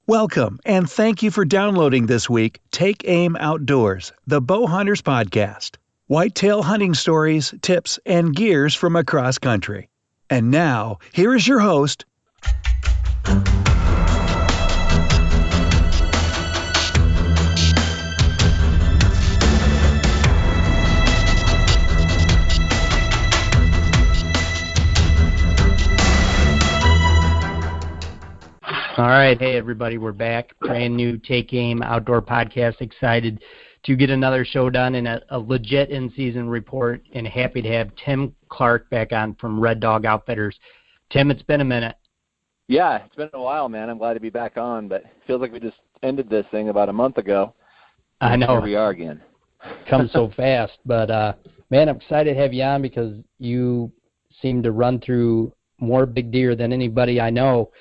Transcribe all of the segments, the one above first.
Welcome, and thank you for downloading this week Take Aim Outdoors, the Bow Hunters Podcast. Whitetail hunting stories, tips, and gears from across country. And now, here is your host. All right. Hey, everybody. We're back. Brand new Take Aim Outdoor Podcast. Excited to get another show done and a legit in-season report, and happy to have Tim Clark back on from Reddog Outfitters. Tim, it's been a minute. Yeah, it's been a while, man. I'm glad to be back on, but it feels like we just ended this thing about a month ago. I know. Here we are again. Comes so fast. But, man, I'm excited to have you on because you seem to run through more big deer than anybody I know.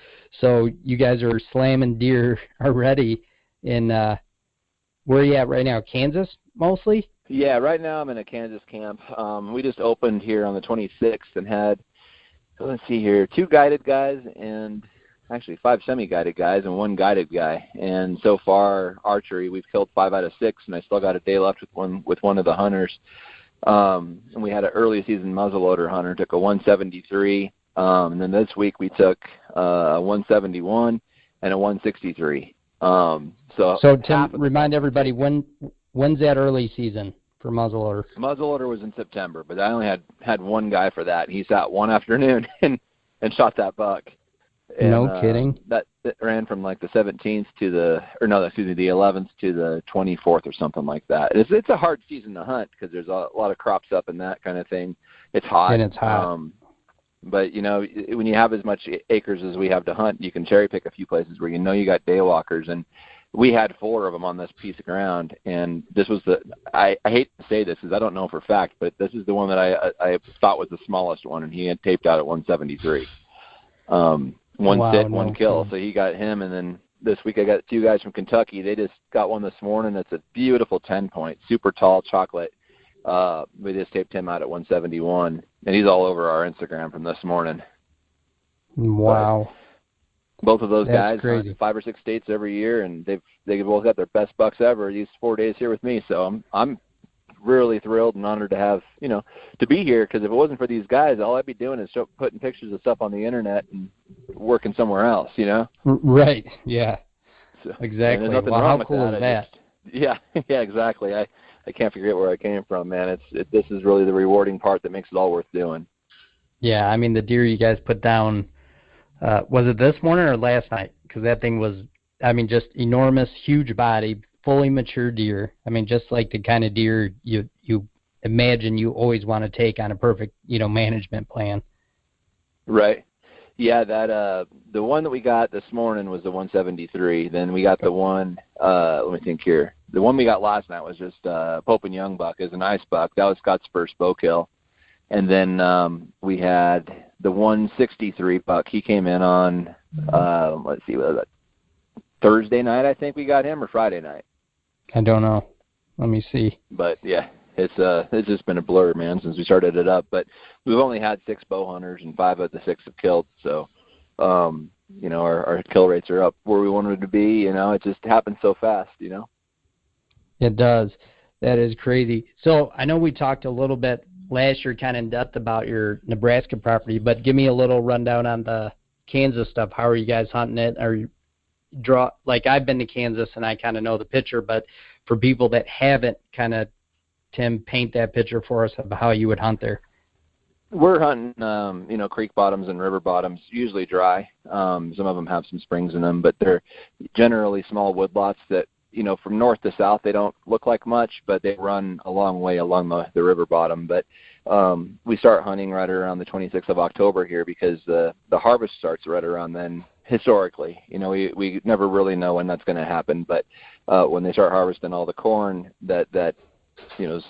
So you guys are slamming deer already. And where are you at right now? Kansas, mostly? Yeah, right now I'm in a Kansas camp. We just opened here on the 26th and had, let's see here, 2 guided guys and actually 5 semi-guided guys and 1 guided guy. And so far, archery, we've killed 5 out of 6, and I still got a day left with one of the hunters. And we had an early season muzzleloader hunter, took a 173. And then this week we took a 171 and a 163. So Tim, remind everybody, when's that early season for muzzleloader? Muzzleloader was in September, but I only had 1 guy for that. He sat one afternoon and shot that buck. And, no kidding. That ran from like the 17th to the 11th to the 24th or something like that. It's a hard season to hunt because there's a lot of crops up and that kind of thing. It's hot. And it's hot. But, you know, when you have as much acres as we have to hunt, you can cherry pick a few places where you know you got daywalkers. And we had 4 of them on this piece of ground. And this was I hate to say this because I don't know for a fact, but this is the one that I thought was the smallest one. And he had taped out at 173. One kill. So he got him. And then this week I got 2 guys from Kentucky. They just got one this morning. It's a beautiful 10-point, super tall chocolate. We just taped him out at 171, and he's all over our Instagram from this morning. Wow. But both of those guys hunt 5 or 6 states every year, and they've both got their best bucks ever these 4 days here with me. So I'm really thrilled and honored to have, to be here, because if it wasn't for these guys, all I'd be doing is putting pictures of stuff on the internet and working somewhere else, Right, yeah. So, exactly. Well, how cool is that? Yeah, exactly. I can't figure out where I came from, man. This is really the rewarding part that makes it all worth doing. Yeah, I mean, the deer you guys put down, was it this morning or last night? Because that thing was, just enormous, huge body, fully mature deer. Just like the kind of deer you imagine you always want to take on a perfect, management plan. Right. Yeah, that the one that we got this morning was the 173. Then we got the one, let me think here. The one we got last night was just Pope and Young buck. Is a nice buck. That was Scott's first bow kill. And then we had the 163 buck. He came in on, let's see, what was that? Thursday night, I think we got him, or Friday night. I don't know. Let me see. But yeah, it's just been a blur, man, since we started it up. But we've only had 6 bow hunters, and 5 of the 6 have killed. So, our kill rates are up where we wanted to be. It just happens so fast. It does. That is crazy. So I know we talked a little bit last year, kind of in depth about your Nebraska property, but give me a little rundown on the Kansas stuff. How are you guys hunting it? I've been to Kansas and I kind of know the picture, but for people that haven't, kind of, Tim, paint that picture for us of how you would hunt there. We're hunting, creek bottoms and river bottoms, usually dry. Some of them have some springs in them, but they're generally small woodlots that, from north to south, they don't look like much, but they run a long way along the river bottom. But we start hunting right around the 26th of October here because the harvest starts right around then. Historically, we never really know when that's going to happen, but when they start harvesting all the corn, that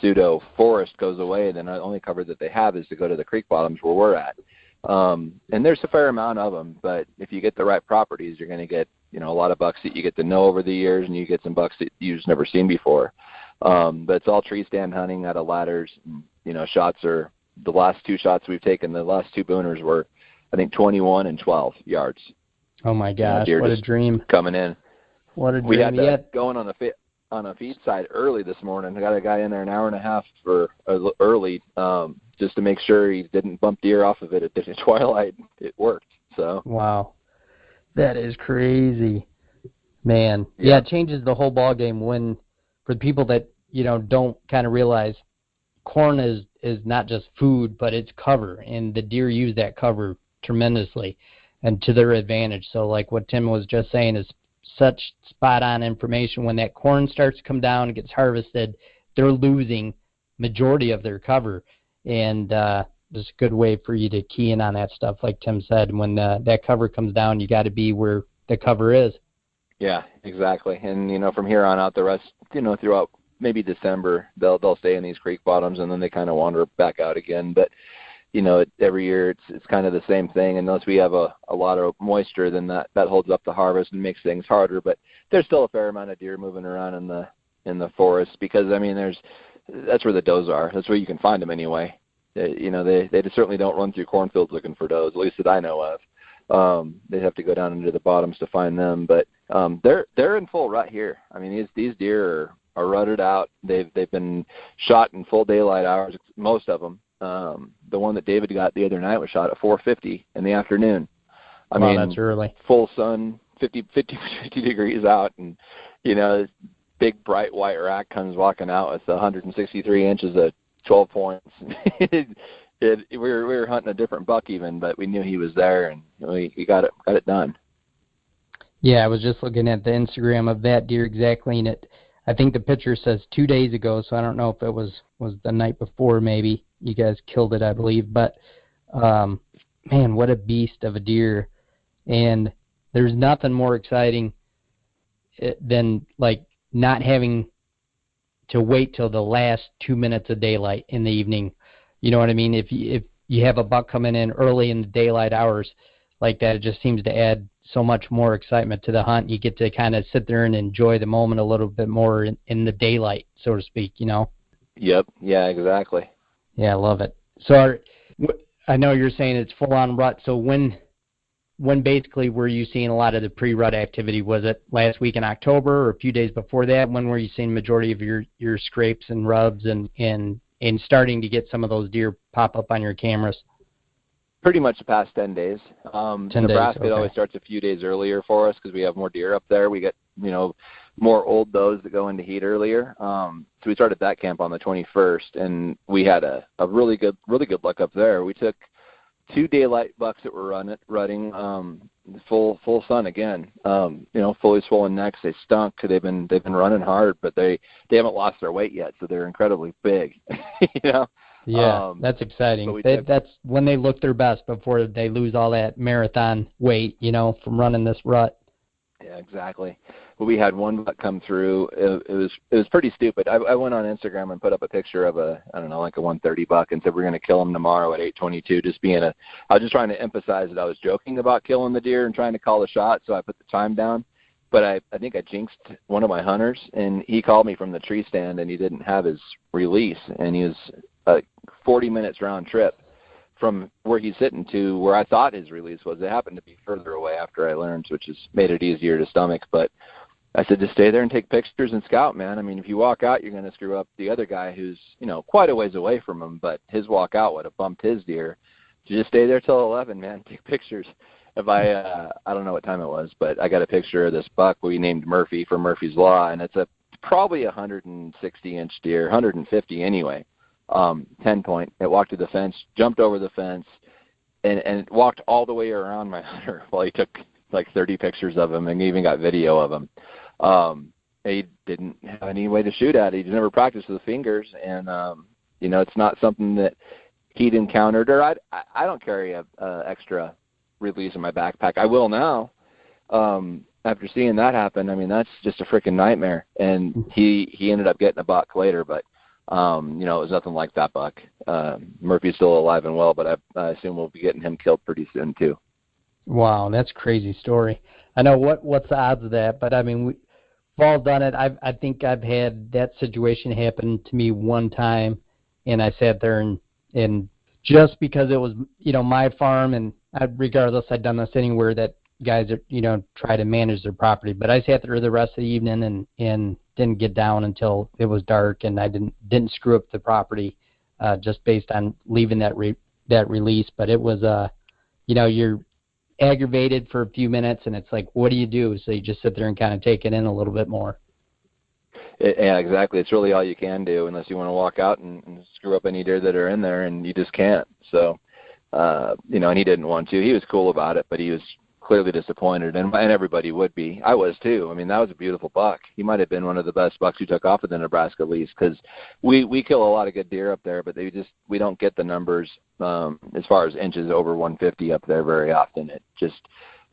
pseudo forest goes away, then the only cover that they have is to go to the creek bottoms where we're at. And there's a fair amount of them, but if you get the right properties, you're going to get, a lot of bucks that you get to know over the years, and you get some bucks that you've just never seen before. But it's all tree stand hunting out of ladders. Shots are, the last 2 shots we've taken, the last 2 booners were, I think, 21 and 12 yards. Oh my gosh, deer what a just dream. coming in. What a dream. We had that going on a feed side early this morning. I got a guy in there an hour and a half early just to make sure he didn't bump deer off of it at the twilight. It worked. So wow, that is crazy, man. Yeah, it changes the whole ball game when, for the people that don't kind of realize, corn is not just food, but it's cover, and the deer use that cover tremendously and to their advantage. So like what Tim was just saying is such spot-on information. When that corn starts to come down and gets harvested, they're losing majority of their cover, and it's a good way for you to key in on that stuff. Like Tim said, when that cover comes down, you got to be where the cover is. Yeah, exactly. And from here on out, the rest, throughout maybe December, they'll stay in these creek bottoms, and then they kind of wander back out again. But every year it's kind of the same thing. Unless we have a lot of moisture, then that holds up the harvest and makes things harder. But there's still a fair amount of deer moving around in the forest because that's where the does are. That's where you can find them anyway. They certainly don't run through cornfields looking for does, at least that I know of. They have to go down into the bottoms to find them. But they're in full rut here. These deer are rutted out. They've been shot in full daylight hours, most of them. The one that David got the other night was shot at 4:50 in the afternoon. That's early. Full sun, 50 degrees out, and this big bright white rack comes walking out with 163 inches of 12 points. We were hunting a different buck even, but we knew he was there, and we got it done. Yeah, I was just looking at the Instagram of that deer exactly, and I think the picture says 2 days ago, so I don't know if it was the night before maybe. You guys killed it, I believe. But, man, what a beast of a deer. And there's nothing more exciting than, like, not having to wait till the last 2 minutes of daylight in the evening. You know what I mean? If you have a buck coming in early in the daylight hours like that, it just seems to add so much more excitement to the hunt. You get to kind of sit there and enjoy the moment a little bit more in the daylight, so to speak, Yep. Yeah, exactly. Yeah, I love it. So I know you're saying it's full-on rut. So when basically were you seeing a lot of the pre-rut activity? Was it last week in October or a few days before that? When were you seeing majority of your scrapes and rubs and starting to get some of those deer pop up on your cameras? Pretty much the past 10 days. 10 Nebraska, days, okay. It always starts a few days earlier for us because we have more deer up there. We get, more old does that go into heat earlier. So we started that camp on the 21st, and we had a really good luck up there. We took 2 daylight bucks that were rutting full sun again. Fully swollen necks. They stunk. They've been running hard, but they haven't lost their weight yet, so they're incredibly big. Yeah, that's exciting. That's when they look their best before they lose all that marathon weight, from running this rut. Yeah, exactly. But we had one buck come through. It was pretty stupid. I went on Instagram and put up a picture of like a 130 buck and said we're going to kill him tomorrow at 8:22. I was just trying to emphasize that I was joking about killing the deer and trying to call the shot, so I put the time down. But I think I jinxed one of my hunters, and he called me from the tree stand, and he didn't have his release, and he was 40 minutes round trip from where he's sitting to where I thought his release was. It happened to be further away after I learned, which has made it easier to stomach. But I said, just stay there and take pictures and scout, man. If you walk out, you're going to screw up the other guy who's, quite a ways away from him, but his walk out would have bumped his deer. So just stay there till 11, man. Take pictures. I don't know what time it was, but I got a picture of this buck we named Murphy for Murphy's Law, and it's probably 160-inch deer, 150 anyway. 10 point. It walked to the fence, jumped over the fence, and walked all the way around my hunter while he took like 30 pictures of him and even got video of him. He didn't have any way to shoot at it. He'd never practiced with the fingers, and it's not something that he'd encountered. Or I don't carry a extra release in my backpack. I will now. After seeing that happen, that's just a freaking nightmare. And he ended up getting a buck later, but it was nothing like that buck. Murphy's still alive and well, but I assume we'll be getting him killed pretty soon too. Wow, that's a crazy story. I know what's the odds of that, but we've all done it. I think I've had that situation happen to me one time, and I sat there and just because it was my farm, and regardless, I'd done this anywhere, that guys that try to manage their property. But I sat there the rest of the evening and didn't get down until it was dark, and I didn't screw up the property just based on leaving that release. But it was you're aggravated for a few minutes, and it's like, what do you do? So you just sit there and kind of take it in a little bit more. Yeah, exactly. It's really all you can do unless you want to walk out and screw up any deer that are in there, and you just can't. So, and he didn't want to. He was cool about it, but he was clearly disappointed, and everybody would be. I was too. I mean, that was a beautiful buck. He might have been one of the best bucks we took off of the Nebraska lease, because we kill a lot of good deer up there, but we don't get the numbers as far as inches over 150 up there very often. It just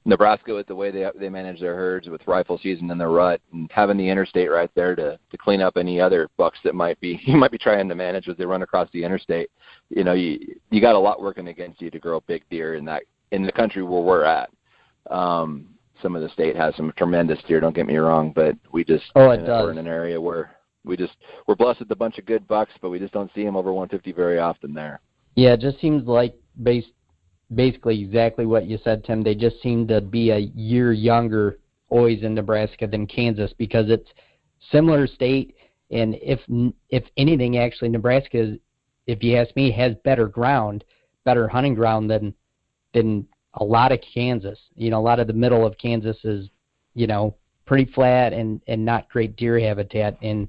Nebraska, with the way they manage their herds with rifle season in the rut, and having the interstate right there to clean up any other bucks that you might be trying to manage as they run across the interstate. You got a lot working against you to grow big deer in the country where we're at. Some of the state has some tremendous deer, don't get me wrong, but we just we're in an area where we're blessed with a bunch of good bucks, but we just don't see them over 150 very often there. Yeah, it just seems like basically exactly what you said, Tim. They just seem to be a year younger always in Nebraska than Kansas, because it's similar state, and if anything, actually, Nebraska, if you ask me, has better hunting ground than a lot of Kansas. A lot of the middle of Kansas is, pretty flat and not great deer habitat. And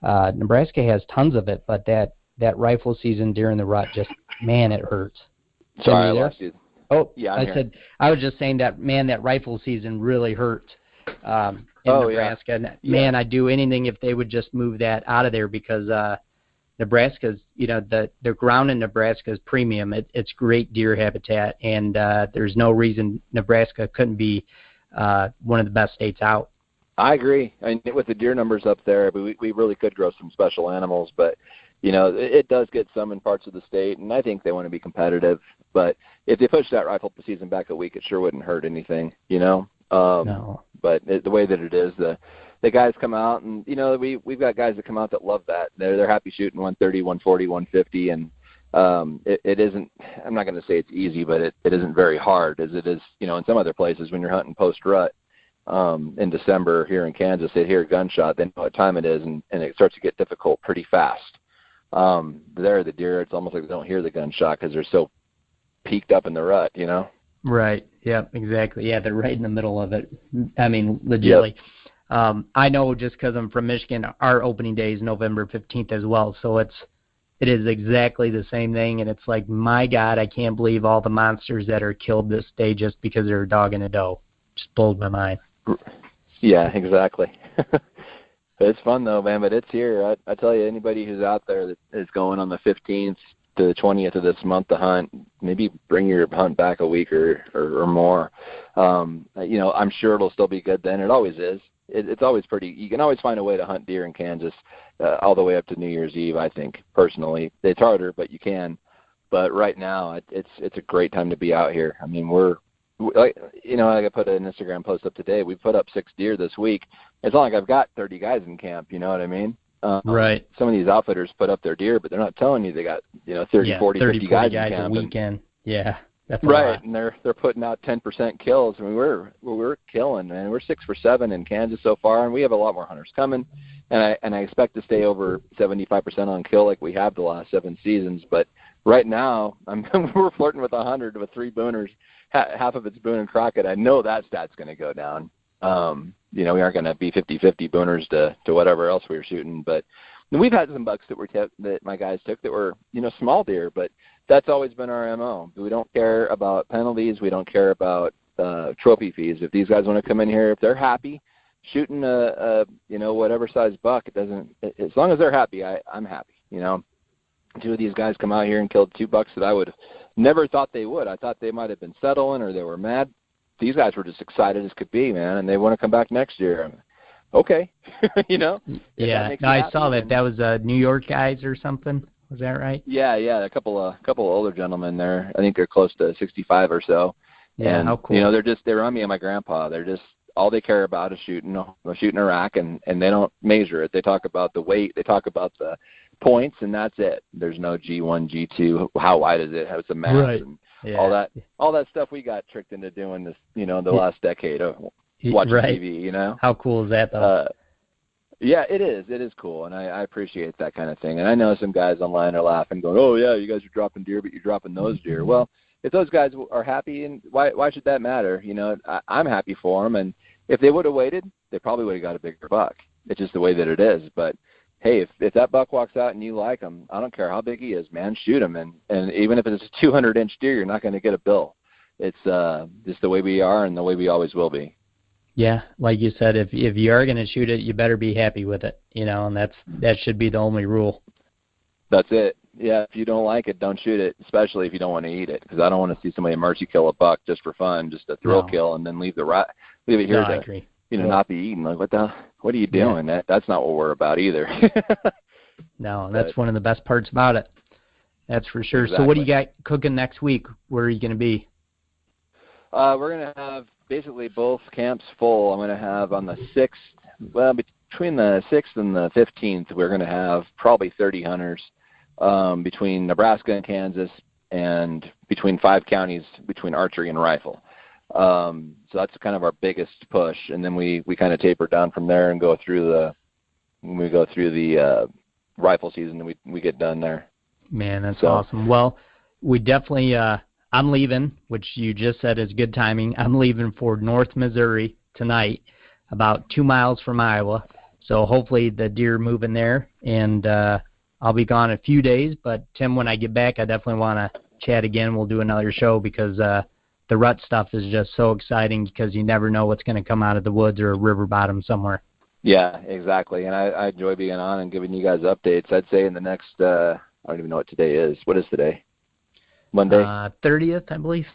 Nebraska has tons of it, but that rifle season during the rut, just, man, it hurts. Sorry, I lost you. Oh, yeah, I was just saying that, man, that rifle season really hurts in Nebraska. Yeah. Man, I'd do anything if they would just move that out of there, because Nebraska's, the ground in Nebraska is premium. It's great deer habitat, and there's no reason Nebraska couldn't be one of the best states out. I agree. I mean, with the deer numbers up there, we really could grow some special animals, but it does get some in parts of the state, and I think they want to be competitive. But if they push that rifle season back a week, it sure wouldn't hurt anything, No. But the way that it is, the guys come out, and we've got guys that come out that love that. They're happy shooting 130, 140, 150, and it isn't. I'm not going to say it's easy, but it isn't very hard as it is, in some other places when you're hunting post rut. In December here in Kansas, they hear a gunshot, they know what time it is, and it starts to get difficult pretty fast. There, the deer, it's almost like they don't hear the gunshot because they're so peaked up in the rut, Right. Yeah, exactly. Yeah, they're right in the middle of it. I mean, legitimately. Yep. I know, just because I'm from Michigan, our opening day is November 15th as well, so it is exactly the same thing, and it's like, my God, I can't believe all the monsters that are killed this day just because they're a dog and a doe. Just blows my mind. Yeah, exactly. It's fun though, man, but it's here. I tell you, anybody who's out there that is going on the 15th to the 20th of this month to hunt, maybe bring your hunt back a week or more. I'm sure it'll still be good then. It always is. It's always pretty. You can always find a way to hunt deer in Kansas all the way up to New Year's Eve, I think, personally. It's harder, but you can. But right now, it's a great time to be out here. I mean, I put an Instagram post up today. We put up 6 deer this week. It's not like I've got 30 guys in camp, you know what I mean? Right. Some of these outfitters put up their deer, but they're not telling you they got 30, 40, 50 guys in camp. A weekend. Yeah. That's right, and they're putting out 10% kills. I mean, we're killing, man. We're 6 for 7 in Kansas so far, and we have a lot more hunters coming. And I expect to stay over 75% on kill like we have the last 7 seasons. But right now, we're flirting with 100 with 3 booners. Half of it's Boone and Crockett. I know that stat's going to go down. We aren't going to be 50-50 booners to whatever else we were shooting. But we've had some bucks that my guys took that were, small deer, but that's always been our MO. We don't care about penalties. We don't care about trophy fees. If these guys want to come in here, if they're happy shooting a whatever size buck, it doesn't. As long as they're happy, I'm happy. 2 of these guys come out here and killed 2 bucks that I would never thought they would. I thought they might have been settling or they were mad. These guys were just excited as could be, man, and they want to come back next year. Okay, Yeah, I saw that. That was New York guys or something. Was that right? Yeah, a couple of older gentlemen there. I think they're close to 65 or so. Yeah, and, how cool. They remind me of my grandpa. They're just all they care about is shooting a rack, and they don't measure it. They talk about the weight. They talk about the points, and that's it. There's no G1, G2. How wide is it? How's the mass? Right. And Yeah. all that stuff we got tricked into doing this, the last decade of watching right. TV, How cool is that, though? Yeah, it is. It is cool, and I appreciate that kind of thing. And I know some guys online are laughing, going, "Oh yeah, you guys are dropping deer, but you're dropping those deer." Well, if those guys are happy, and why should that matter? I'm happy for them, and if they would have waited, they probably would have got a bigger buck. It's just the way that it is. But hey, if that buck walks out and you like him, I don't care how big he is, man, shoot him. And even if it's a 200-inch deer, you're not going to get a bill. It's just the way we are and the way we always will be. Yeah, like you said, if you are going to shoot it, you better be happy with it, and that should be the only rule. That's it. Yeah, if you don't like it, don't shoot it, especially if you don't want to eat it, because I don't want to see somebody mercy kill a buck just for fun, just a thrill kill, and then leave it here I agree. Not be eaten. Like, what are you doing? Yeah. That's not what we're about either. No, that's one of the best parts about it. That's for sure. Exactly. So what do you got cooking next week? Where are you going to be? We're going to have basically both camps full. I'm going to have on the 6th, between the 6th and the 15th, we're going to have probably 30 hunters between Nebraska and Kansas, and between 5 counties between archery and rifle. So that's kind of our biggest push, and then we kind of taper down from there and go through the rifle season, and we get done there. Man, that's awesome. Well, we definitely I'm leaving, which you just said is good timing. I'm leaving for North Missouri tonight, about 2 miles from Iowa. So hopefully the deer are moving there, and I'll be gone a few days. But, Tim, when I get back, I definitely want to chat again. We'll do another show because the rut stuff is just so exciting because you never know what's going to come out of the woods or a river bottom somewhere. Yeah, exactly. And I enjoy being on and giving you guys updates. I'd say in the next, I don't even know what today is. What is today? Monday? 30th, I believe.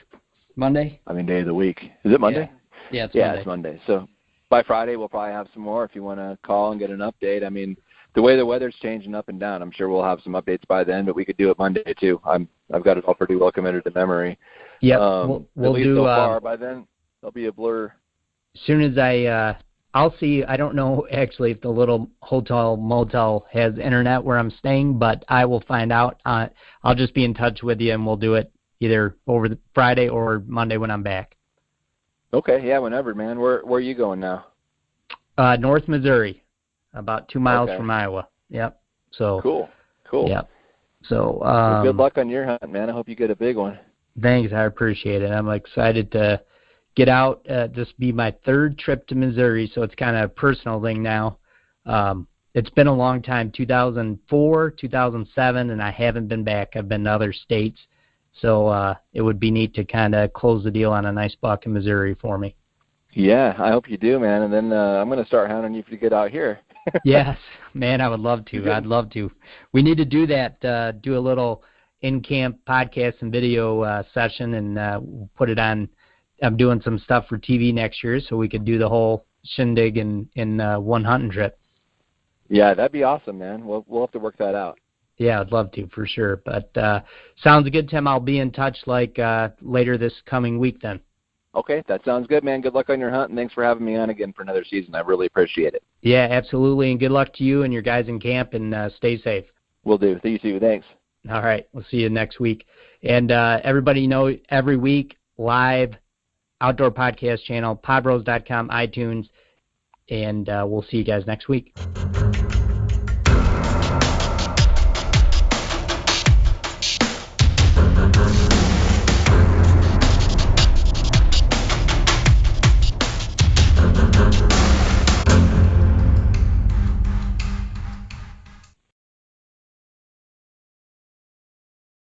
Monday? Day of the week. Is it Monday? Yeah, it's Monday. It's Monday. So by Friday, we'll probably have some more if you want to call and get an update. The way the weather's changing up and down, I'm sure we'll have some updates by then, but we could do it Monday too. I've got it all pretty well committed to memory. Yep, we'll at least do. So far, by then, there'll be a blur. As soon as I'll see. I don't know actually if the little hotel motel has internet where I'm staying, but I will find out. I'll just be in touch with you, and we'll do it either over the Friday or Monday when I'm back. Okay, yeah, whenever, man. Where are you going now? North Missouri, about 2 miles from Iowa. Yep. So cool. Yep. So good luck on your hunt, man. I hope you get a big one. Thanks, I appreciate it. I'm excited to get out. This will be my 3rd trip to Missouri, so it's kind of a personal thing now. It's been a long time, 2004, 2007, and I haven't been back. I've been to other states, so it would be neat to kind of close the deal on a nice buck in Missouri for me. Yeah, I hope you do, man, and then I'm going to start hounding you to get out here. Yes, man, I would love to. I'd love to. We need to do that, do a little in-camp podcast and video session, and we'll put it on. I'm doing some stuff for TV next year, so we could do the whole shindig in one hunting trip. Yeah, that'd be awesome, man. We'll have to work that out. Yeah, I'd love to, for sure. But sounds good, Tim. I'll be in touch later this coming week then. Okay, that sounds good, man. Good luck on your hunt, and thanks for having me on again for another season. I really appreciate it. Yeah, absolutely, and good luck to you and your guys in camp, and stay safe. Will do. See you too. Thanks. All right, we'll see you next week. And everybody every week, live outdoor podcast channel, podbros.com, iTunes, and we'll see you guys next week.